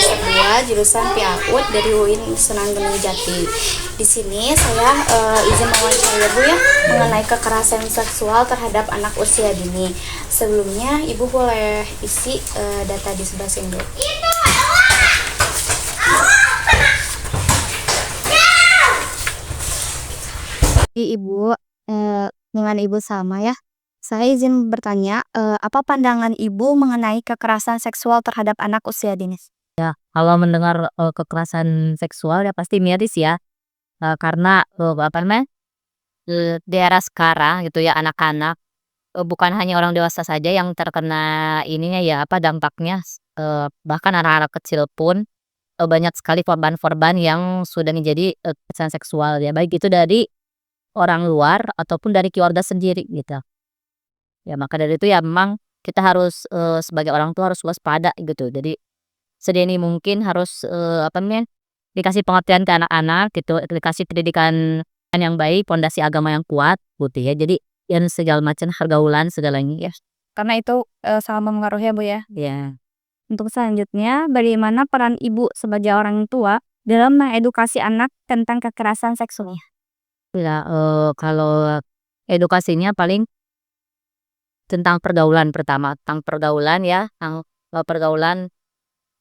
semester 2 jurusan PAUD dari UIN Sunan Gunung Jati. Di sini saya izin mewawancara Ibu ya mengenai kekerasan seksual terhadap anak usia dini. Sebelumnya Ibu boleh isi data di sebelah sini dulu. Ibu, dengan Ibu sama ya. Saya izin bertanya, apa pandangan Ibu mengenai kekerasan seksual terhadap anak usia dini? Ya, kalau mendengar, kekerasan seksual ya pasti miris ya, karena, apa namanya, di era sekarang gitu ya anak-anak, bukan hanya orang dewasa saja yang terkena ininya ya, apa, dampaknya, bahkan anak-anak kecil pun, banyak sekali korban-korban yang sudah menjadi, kekerasan seksual ya, baik itu dari orang luar ataupun dari keluarga sendiri gitu. Ya maka dari itu ya memang kita harus, sebagai orang tua harus waspada gitu. Jadi sedini mungkin harus, apa namanya, dikasih pengertian ke anak-anak gitu, dikasih pendidikan yang baik, pondasi agama yang kuat gitu ya. Jadi yang segala macam pergaulan segalanya ya. Karena itu sangat mempengaruhi ya Bu ya. Ya, Untuk selanjutnya, bagaimana peran Ibu sebagai orang tua dalam mengedukasi anak tentang kekerasan seksual? ya, kalau edukasinya paling tentang pergaulan pertama, tentang pergaulan ya, tentang, pergaulan,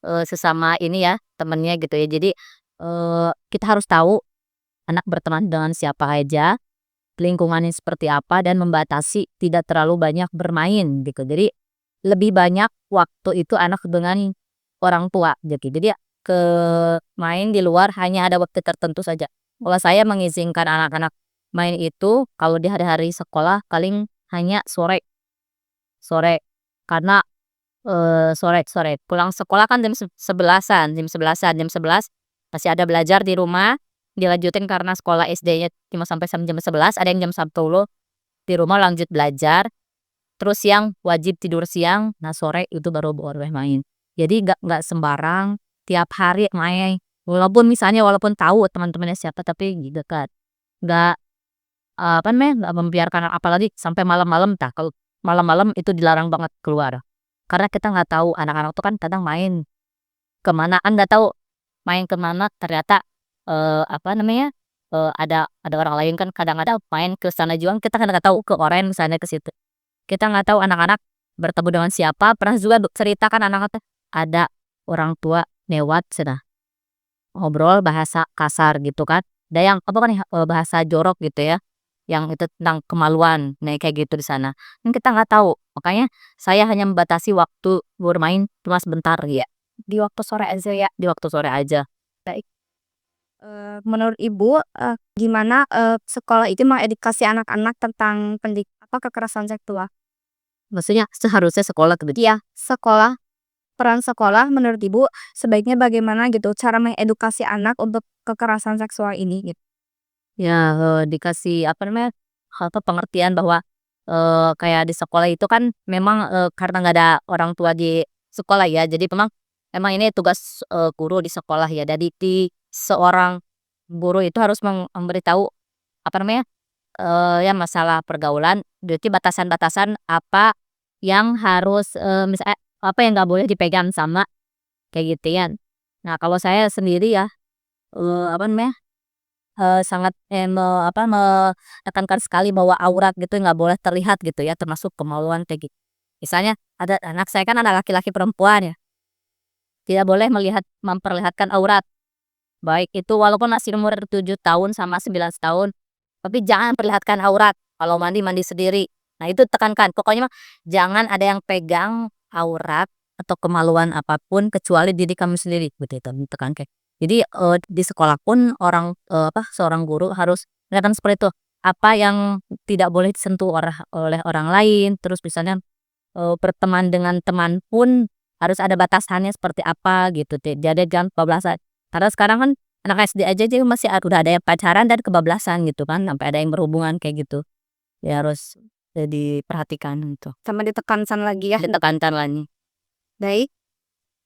sesama ini ya, temennya gitu ya. Jadi, kita harus tahu anak berteman dengan siapa aja, lingkungannya seperti apa, dan membatasi tidak terlalu banyak bermain gitu. Jadi lebih banyak waktu itu anak dengan orang tua gitu. Jadi ya ke main di luar hanya ada waktu tertentu saja. Kalau saya mengizinkan anak-anak main itu kalau di hari-hari sekolah paling hanya sore sore karena sore sore pulang sekolah kan jam 11 masih ada belajar di rumah, dilanjutin karena sekolah SD-nya cuma sampai jam 11 ada yang jam 10 di rumah lanjut belajar, terus siang wajib tidur siang, nah sore itu baru boleh main. Jadi nggak sembarang tiap hari main, walaupun tahu teman-temannya siapa tapi gitu kan, nggak, apa namanya, nggak membiarkan apalagi sampai malam-malam kalau malam-malam itu dilarang banget keluar. Karena kita nggak tahu anak-anak tuh kan kadang main kemana kan nggak tahu main kemana ternyata, apa namanya, ada orang lain kan kadang-kadang main ke sana juga kita kan nggak tahu ke oren misalnya ke situ. Kita nggak tahu anak-anak bertemu dengan siapa, pernah juga cerita kan anak-anak teh, ada orang tua lewat cenah, ngobrol bahasa kasar gitu kan, ada yang apa kan ya, bahasa jorok gitu ya, yang itu tentang kemaluan, nah kayak gitu di sana. Kan kita nggak tahu, makanya saya hanya membatasi waktu bermain cuma sebentar ya, Di waktu sore aja ya. di waktu sore aja. Baik. Menurut Ibu, gimana sekolah itu mengedukasi anak-anak tentang kekerasan seksual? Maksudnya seharusnya sekolah tuh Iya, sekolah, peran sekolah menurut Ibu sebaiknya bagaimana gitu cara mengedukasi anak untuk kekerasan seksual ini gitu? ya, dikasih apa namanya, apa, pengertian bahwa, kayak di sekolah itu kan memang, karena nggak ada orang tua di sekolah ya, jadi memang ini tugas, guru di sekolah ya. Jadi seorang guru itu harus memberitahu apa namanya, ya masalah pergaulan, berarti batasan-batasan apa yang harus, misalnya apa yang nggak boleh dipegang sama kayak gitu ya. Nah kalau saya sendiri ya, apa namanya, sangat, menekankan sekali bahwa aurat gitu nggak boleh terlihat gitu ya, termasuk kemaluan kayak gitu. Misalnya ada anak saya kan anak laki-laki perempuan ya, tidak boleh memperlihatkan aurat, baik itu walaupun masih umur 7 tahun sama 11 tahun, tapi jangan perlihatkan aurat, kalau mandi, mandi sendiri. Nah itu tekankan, pokoknya mah jangan ada yang pegang aurat atau kemaluan apapun kecuali diri kamu sendiri, gitu itu ditekankan. Jadi, di sekolah pun seorang guru harus menekankan seperti itu, apa yang tidak boleh disentuh oleh orang lain, terus misalnya, berteman dengan teman pun harus ada batasannya seperti apa gitu, jadi jangan kebablasan. Karena sekarang kan anak SD aja juga masih udah ada yang pacaran dan kebablasan gitu kan, sampai ada yang berhubungan kayak gitu. Ya harus, diperhatikan gitu, Sama ditekankan lagi ya. ditekankan lagi. Baik,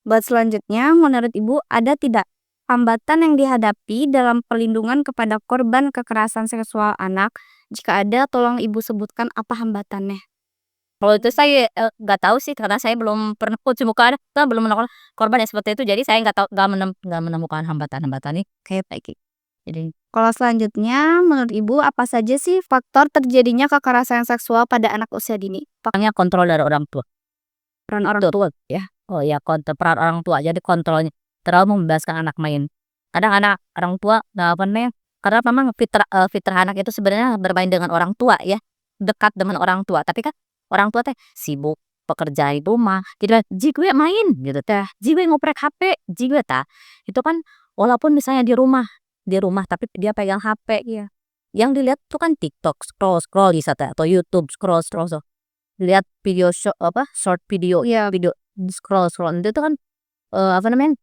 buat selanjutnya menurut Ibu ada tidak hambatan yang dihadapi dalam perlindungan kepada korban kekerasan seksual anak? Jika ada, tolong Ibu sebutkan apa hambatannya. Kalau itu saya, nggak tahu sih karena saya belum pernah belum menemukan korban yang seperti itu, jadi saya nggak tahu, nggak menemukan hambatan-hambatan nih kayak gitu. Jadi Kalau selanjutnya, menurut Ibu apa saja sih faktor terjadinya kekerasan seksual pada anak usia dini? makanya kontrol dari orang tua. Peran orang Betul. tua. Ya, oh ya peran orang tua, jadi kontrolnya terlalu membebaskan anak main. Kadang anak orang tua nggak apa namanya, karena memang fitrah anak itu sebenarnya bermain dengan orang tua ya, dekat dengan orang tua, tapi kan orang tua teh sibuk pekerjaan di rumah, jadi "Ji gue main," gitu teh, "Ji gue ngoprek HP, ji gue tah." Itu kan walaupun misalnya di rumah tapi dia pegang HP, iya. Yang dilihat tuh kan TikTok, scroll-scroll bisa teh, atau YouTube scroll-scroll lihat video short video, Iya. video scroll-scroll itu tuh kan, apa namanya,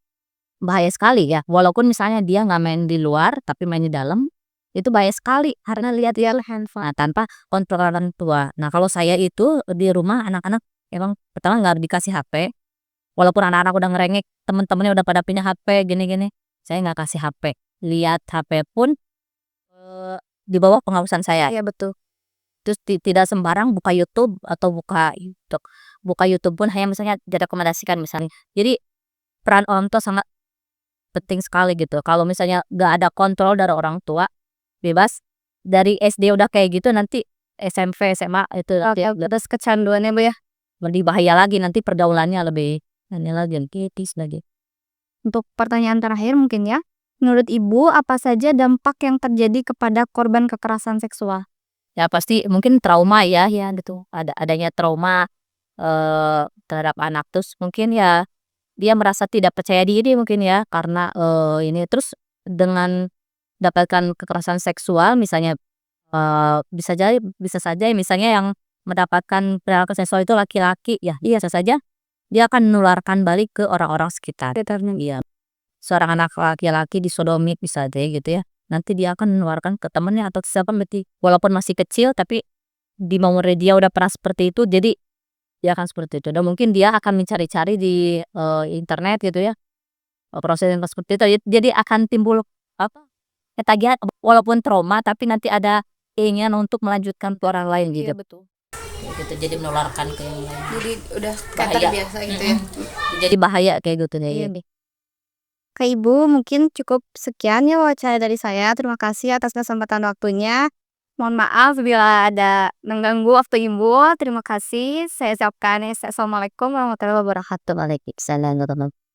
bahaya sekali ya. Walaupun misalnya dia nggak main di luar, tapi main di dalam, itu bahaya sekali karena lihat dia handphone. Nah, tanpa kontrol orang tua. Nah, kalau saya itu di rumah anak-anak emang pertama nggak dikasih HP, walaupun anak-anak udah ngerengek, temen-temennya udah pada punya HP gini-gini, saya nggak kasih HP. Lihat HP pun, di bawah pengawasan saya. Iya betul. Terus tidak sembarang buka YouTube atau buka YouTube pun hanya misalnya direkomendasikan misalnya. Jadi peran orang tua sangat penting sekali gitu. Kalau misalnya nggak ada kontrol dari orang tua, bebas dari SD udah kayak gitu, nanti SMP, SMA itu Oke, terus kecanduannya Bu ya. lebih bahaya lagi, nanti pergaulannya lebih ini lagi, kritis lagi. Untuk pertanyaan terakhir mungkin ya. Menurut Ibu apa saja dampak yang terjadi kepada korban kekerasan seksual? Ya pasti mungkin trauma ya gitu. Adanya trauma, terhadap anak, terus mungkin ya dia merasa tidak percaya diri mungkin ya karena, ini terus dengan dapatkan kekerasan seksual misalnya, bisa saja misalnya yang mendapatkan kekerasan seksual itu laki-laki ya, iya bisa saja dia akan menularkan balik ke orang-orang sekitar. Sekitarnya. Iya, seorang anak laki-laki disodomi bisa aja gitu ya, nanti dia akan menularkan ke temennya atau ke siapa berarti walaupun masih kecil tapi di umurnya dia udah pernah seperti itu, jadi dia akan seperti itu dan mungkin dia akan mencari-cari di, internet gitu ya, proses yang seperti itu jadi akan timbul apa, ketagihan walaupun trauma tapi nanti ada keinginan untuk melanjutkan ke orang lain Iya gitu. betul. Kayak gitu, jadi menularkan ke yang lain. Jadi udah kayak Bahaya. terbiasa gitu ya. Jadi bahaya kayak gitu deh. Iya deh. Kak Ibu, mungkin cukup sekian ya wawancara dari saya. Terima kasih atas kesempatan waktunya. Mohon maaf bila ada mengganggu waktu Ibu. Terima kasih. Saya ucapkan assalamualaikum warahmatullahi wabarakatuh. Waalaikumsalam warahmatullahi